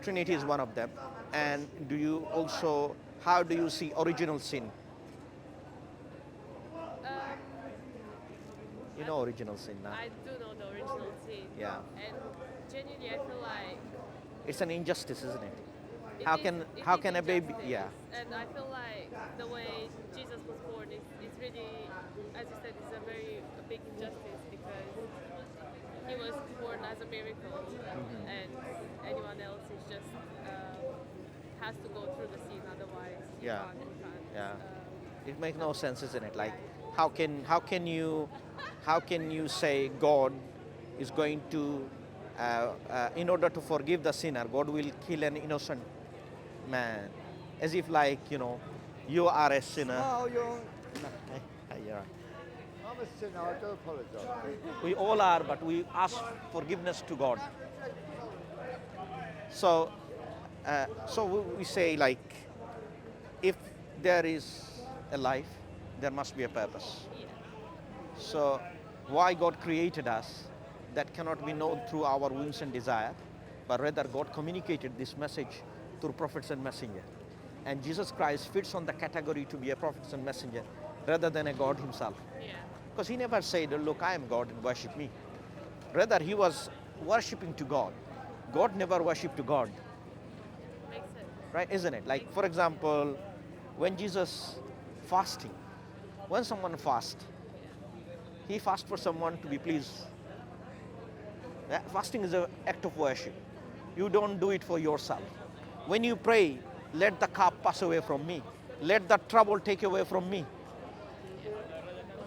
Trinity is one of them. And do you also, how do you see original sin? Um, You know original sin now? I do know the original sin. Yeah. And genuinely, I feel like It's an injustice, isn't it? it How is can it how is can a baby? injustice. Yeah. And I feel like the way Jesus was born is really, as you said, is a very big injustice because he was born as a miracle, and anyone else is just has to go through the scene. Otherwise, Yeah. you can't. Yeah. It makes no sense, isn't it? Like, how can you say God is going to, in order to forgive the sinner, God will kill an innocent man, as if like you are a sinner. Smile, young. Yeah. I'm a sinner, I do apologise. We all are, but we ask forgiveness to God. So, we say like, if there is a life, there must be a purpose. Yeah. So, why God created us, that cannot be known through our whims and desire, but rather God communicated this message through prophets and messenger. And Jesus Christ fits on the category to be a prophet and messenger rather than a God himself. Yeah. Because he never said, look, I am God and worship me. Rather, he was worshipping to God. God never worshipped to God, Makes sense. right? Isn't it? Like, for example, when Jesus fasting, when someone fasts, he fasts for someone to be pleased. Yeah, fasting is an act of worship. You don't do it for yourself. When you pray, let the cup pass away from me. Let the trouble take away from me.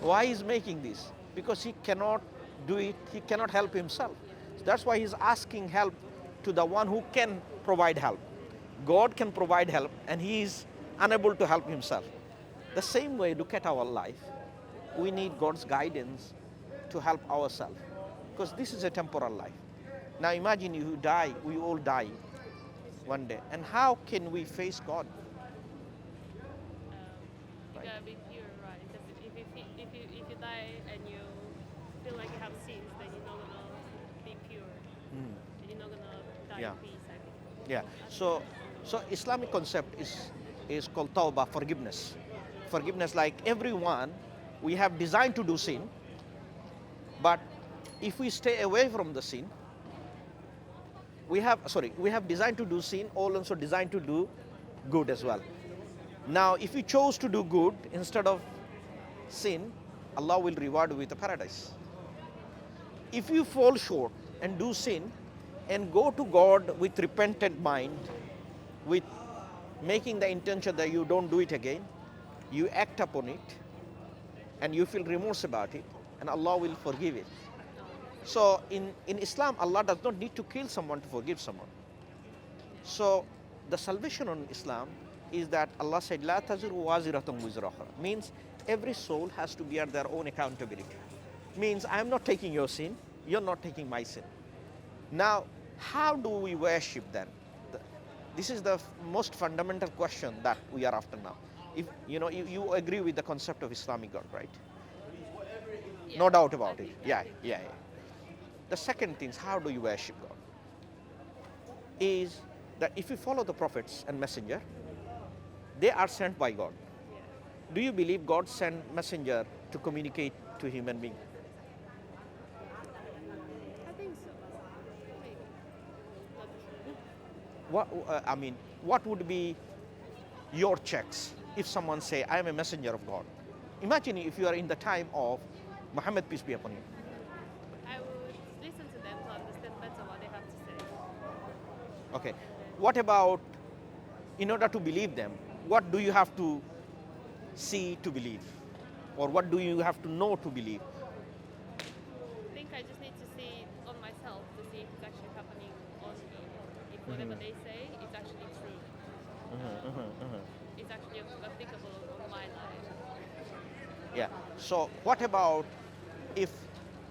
Why is making this? Because he cannot do it, he cannot help himself. So that's why he's asking help to the one who can provide help. God can provide help and he is unable to help himself. The same way, look at our life. We need God's guidance to help ourselves because this is a temporal life. Now imagine you die, we all die one day. And how can we face God? You gotta be pure, right? Because if you die and you feel like you have sins, then you're not gonna be pure, and you're not gonna die Yeah. in peace. I think. Yeah. So Islamic concept is called tawbah, forgiveness. Forgiveness, like everyone, we have designed to do sin, but if we stay away from the sin, we have designed to do sin, also designed to do good as well. Now, if you chose to do good instead of sin, Allah will reward you with a paradise. If you fall short and do sin and go to God with repentant mind, with making the intention that you don't do it again, you act upon it and you feel remorse about it, and Allah will forgive it. So in Islam, Allah does not need to kill someone to forgive someone. So the salvation on Islam is that Allah said, La taziru waziratun wizra ukhra. Means every soul has to bear their own accountability. Means I am not taking your sin, you're not taking my sin. Now, how do we worship then? This is the most fundamental question that we are after now. If you agree with the concept of Islamic God, right? Yeah, No doubt I about it. think- I Yeah, think- yeah. The second thing is, how do you worship God? Is that if you follow the prophets and messenger, they are sent by God. Yeah. Do you believe God sent messenger to communicate to human being? I think so. Maybe. Not sure. What would be your checks if someone say, I am a messenger of God? Imagine if you are in the time of Muhammad, peace be upon him. I would listen to them to understand better what they have to say. Okay. What about, in order to believe them, what do you have to see to believe? Or what do you have to know to believe? I think I just need to see it on myself to see if it's actually happening on me. If whatever they say is actually true. It's actually applicable on my life. Yeah. So what about if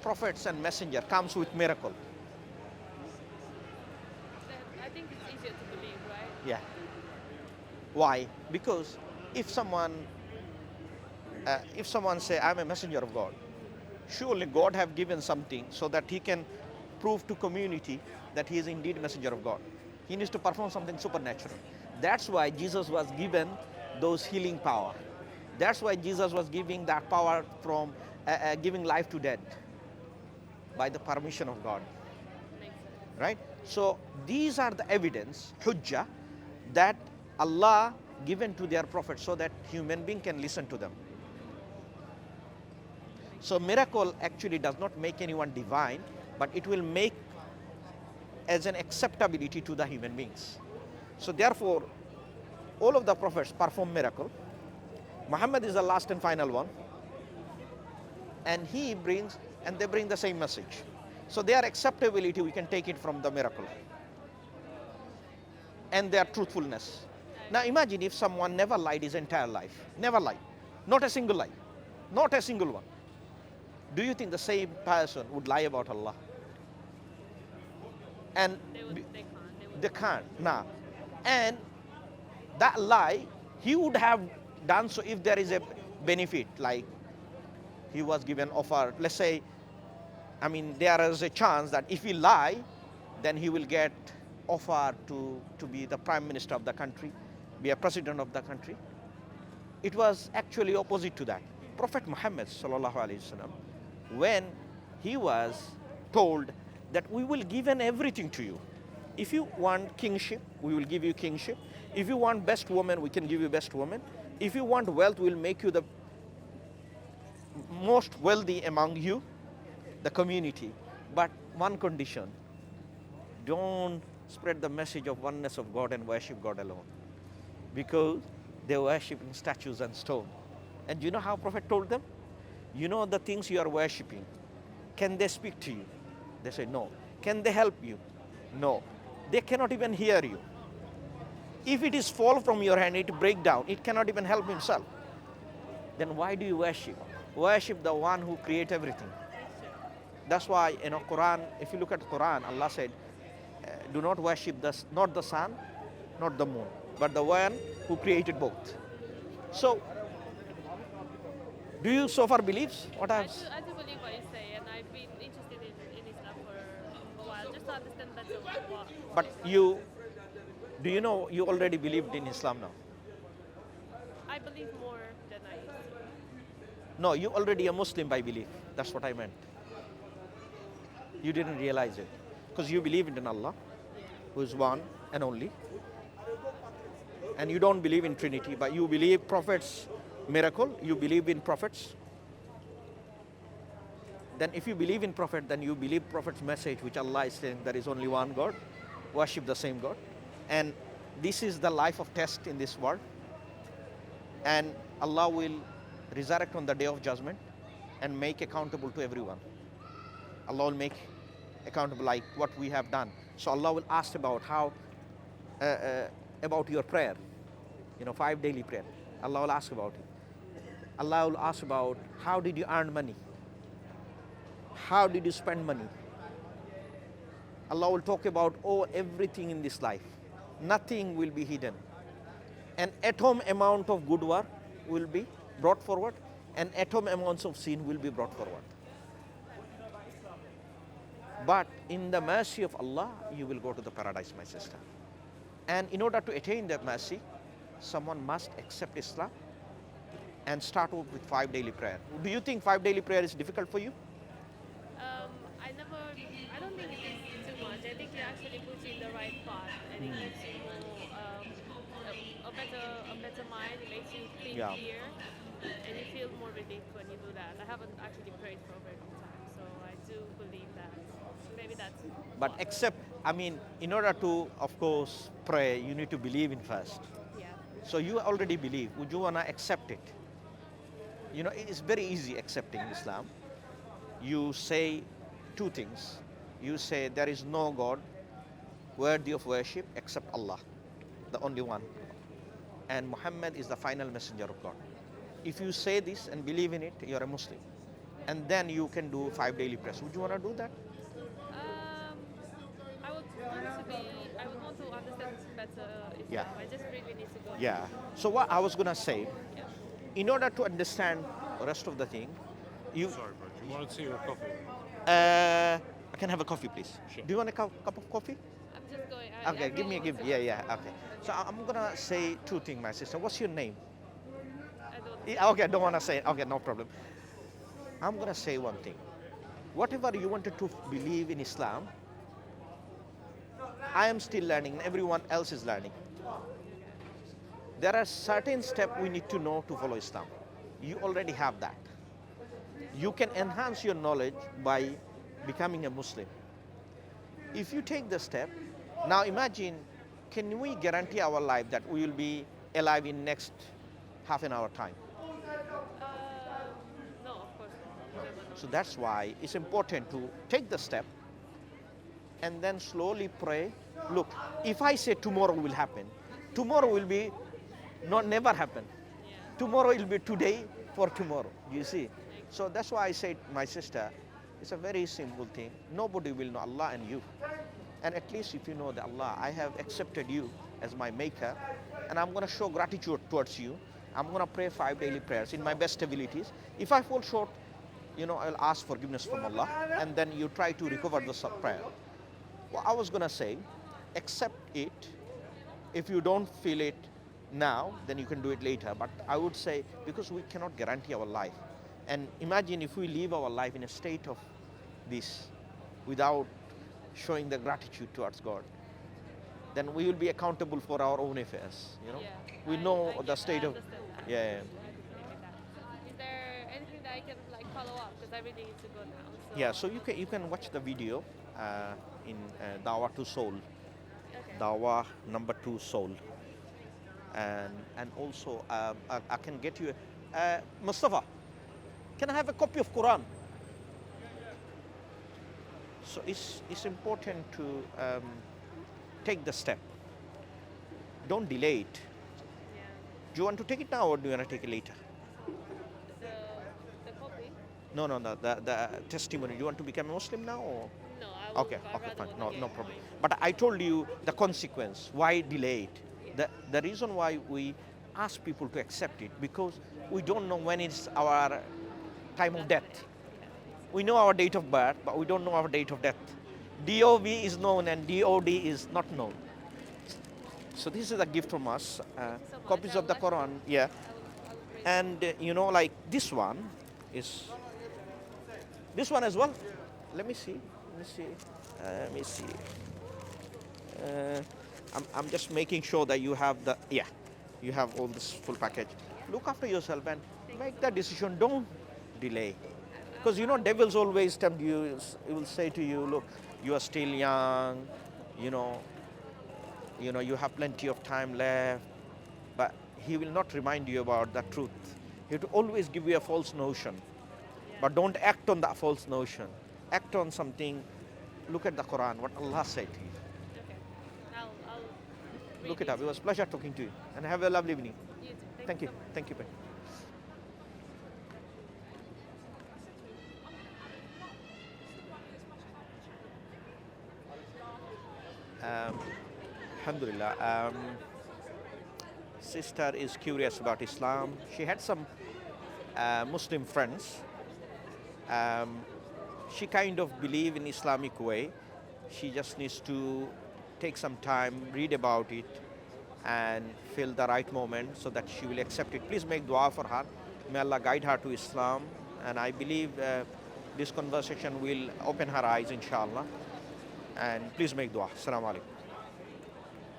prophets and messenger comes with miracle? Then I think it's easier to believe, right? Yeah. Why? Because if someone say, I'm a messenger of God, surely God have given something so that he can prove to community that he is indeed a messenger of God. He needs to perform something supernatural. That's why Jesus was given those healing power. That's why Jesus was giving that power from giving life to dead by the permission of God. Makes sense. Right? So these are the evidence, hujjah, that Allah given to their prophets so that human being can listen to them. So miracle actually does not make anyone divine, but it will make as an acceptability to the human beings. So therefore, all of the prophets perform miracle. Muhammad is the last and final one, and he brings, and they bring the same message. So their acceptability, we can take it from the miracle and their truthfulness. Now imagine if someone never lied his entire life, never lied, not a single lie, not a single one. Do you think the same person would lie about Allah? And they can't. Nah. And that lie, he would have done so if there is a benefit, like he was given offer. Let's say, I mean, there is a chance that if he lie, then he will get offer to be the prime minister of the country, be a president of the country. It was actually opposite to that. Prophet Muhammad sallallahu alaihi wasallam, when he was told that we will give everything to you. If you want kingship, we will give you kingship. If you want best woman, we can give you best woman. If you want wealth, we'll make you the most wealthy among you, the community. But one condition, don't spread the message of oneness of God and worship God alone. Because they worship in statues and stone. And you know how Prophet told them? You know the things you are worshipping. Can they speak to you? They say no. Can they help you? No. They cannot even hear you. If it is fall from your hand, it break down. It cannot even help himself. Then why do you worship? Worship the one who created everything. That's why in Quran, if you look at Quran, Allah said, do not worship not the sun, not the moon, but the one who created both. So, do you so far believe what I have said? I do believe what you say, and I've been interested in Islam for a while, just to understand better what. But do you know you already believed in Islam now? I believe more than I used to. No, you already a Muslim by belief. That's what I meant. You didn't realize it. Because you believe in Allah, who is one and only. And you don't believe in Trinity, but you believe prophets, miracle, you believe in prophets. Then if you believe in prophet, then you believe prophet's message, which Allah is saying there is only one God, worship the same God. And this is the life of test in this world. And Allah will resurrect on the day of judgment and make accountable to everyone. Allah will make accountable like what we have done. So Allah will ask about how, about your prayer, 5 daily prayer. Allah will ask about it. Allah will ask about how did you earn money? How did you spend money? Allah will talk about everything in this life. Nothing will be hidden. An atom amount of good work will be brought forward, and atom amounts of sin will be brought forward. But in the mercy of Allah, you will go to the paradise, my sister. And in order to attain that mercy, someone must accept Islam and start off with 5 daily prayer. Do you think 5 daily prayer is difficult for you? I don't think it is too much. I think it actually puts you in the right path, and it gives you more, a better mind. It makes you think clear, and you feel more relieved when you do that. I haven't actually prayed for a very long time, so I do believe that. Maybe that's. But in order to, of course, pray, you need to believe in first. Yeah. So you already believe. Would you want to accept it? It's very easy accepting Islam. You say 2 things. You say there is no God worthy of worship except Allah, the only one. And Muhammad is the final messenger of God. If you say this and believe in it, you're a Muslim. And then you can do 5 daily prayers. Would you want to do that? I would want to understand better Islam. Yeah. I just really need to go. Yeah. So what I was going to say, Yeah. in order to understand the rest of the thing, Sorry, bro. Do you want a tea or coffee? I can have a coffee, please. Sure. Do you want a cup of coffee? I'm just going. Okay, give me a really gift. want Yeah, to- yeah. Okay. So I'm gonna say two things, my sister. What's your name? I don't. Yeah, okay, I don't wanna say. Okay, no problem. I'm gonna say one thing. Whatever you wanted to believe in Islam, I am still learning. Everyone else is learning. There are certain steps we need to know to follow Islam. You already have that. You can enhance your knowledge by becoming a Muslim. If you take the step, now imagine, can we guarantee our life that we will be alive in next half an hour time? No, of course not. Never know. So that's why it's important to take the step and then slowly pray. Look, if I say tomorrow will happen, tomorrow will be not never happen. Yeah. Tomorrow will be today for tomorrow. You see? So that's why I said, my sister, it's a very simple thing. Nobody will know Allah and you. And at least if you know that Allah, I have accepted you as my maker, and I'm going to show gratitude towards you. I'm going to pray 5 daily prayers in my best abilities. If I fall short, I'll ask forgiveness from Allah, and then you try to recover the prayer. Well, I was going to say, accept it. If you don't feel it now, then you can do it later. But I would say, because we cannot guarantee our life. And imagine if we live our life in a state of this without showing the gratitude towards God, then we will be accountable for our own affairs. Yeah. We I- know I the get- state I of, understand that. yeah. I agree with that. Is there anything that I can follow up, because I really need to go now? So. Yeah, so you can watch the video in Dawah to Soul, Okay. Dawah number 2 Soul, and also I can get you, Mustafa, can I have a copy of Quran? So it's important to take the step. Don't delay it. Yeah. Do you want to take it now or do you want to take it later? The copy? No, the testimony. Do you want to become a Muslim now or? No, I will. Okay, I'd okay, rather fine. want No, to no get problem. mine. But I told you the consequence. Why delay it? The reason why we ask people to accept it, because we don't know when it's our time of death. We know our date of birth, but we don't know our date of death. DOB is known and DOD is not known. So this is a gift from us. so much. Copies I of the will Quran, yeah. I will read And like this one is this one as well. Let me see. Let me see. I'm just making sure that you have you have all this full package. Look after yourself and make the decision. Don't delay, because devils always tempt you. He will say to you, look, you are still young. You have plenty of time left, but he will not remind you about the truth. He will always give you a false notion. But don't act on that false notion. Act on something. Look at the Quran, what Allah said to you. Okay. I'll Look read it up. It was a pleasure talking to you. And have a lovely evening. You too. Thank you. so much. Thank you. Alhamdulillah. Sister is curious about Islam. She had some Muslim friends. She kind of believe in Islamic way. She just needs to take some time, read about it, and feel the right moment so that she will accept it. Please make dua for her. May Allah guide her to Islam. And I believe this conversation will open her eyes, inshallah. And please make dua. Assalamu alaikum.